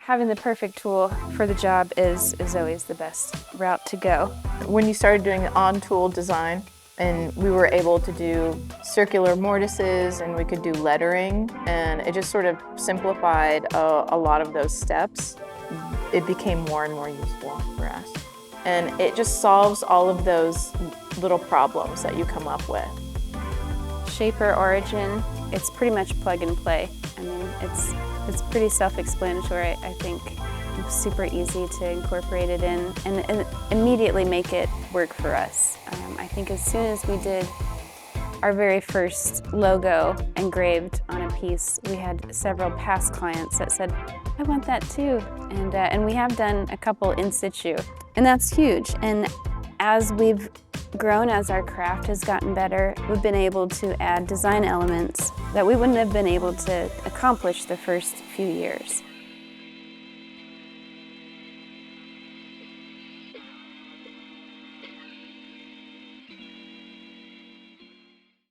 Having the perfect tool for the job is always the best route to go. When you started doing on-tool design, and we were able to do circular mortises and we could do lettering, and it just sort of simplified a lot of those steps. It became more and more useful for us. And it just solves all of those little problems that you come up with. Shape or origin, it's pretty much plug and play. I mean, it's pretty self-explanatory, I think. It's super easy to incorporate it in and immediately make it work for us. I think as soon as we did our very first logo engraved on a piece, we had several past clients that said, I want that too. And we have done a couple in situ, and that's huge. And as we've grown, as our craft has gotten better, we've been able to add design elements that we wouldn't have been able to accomplish the first few years.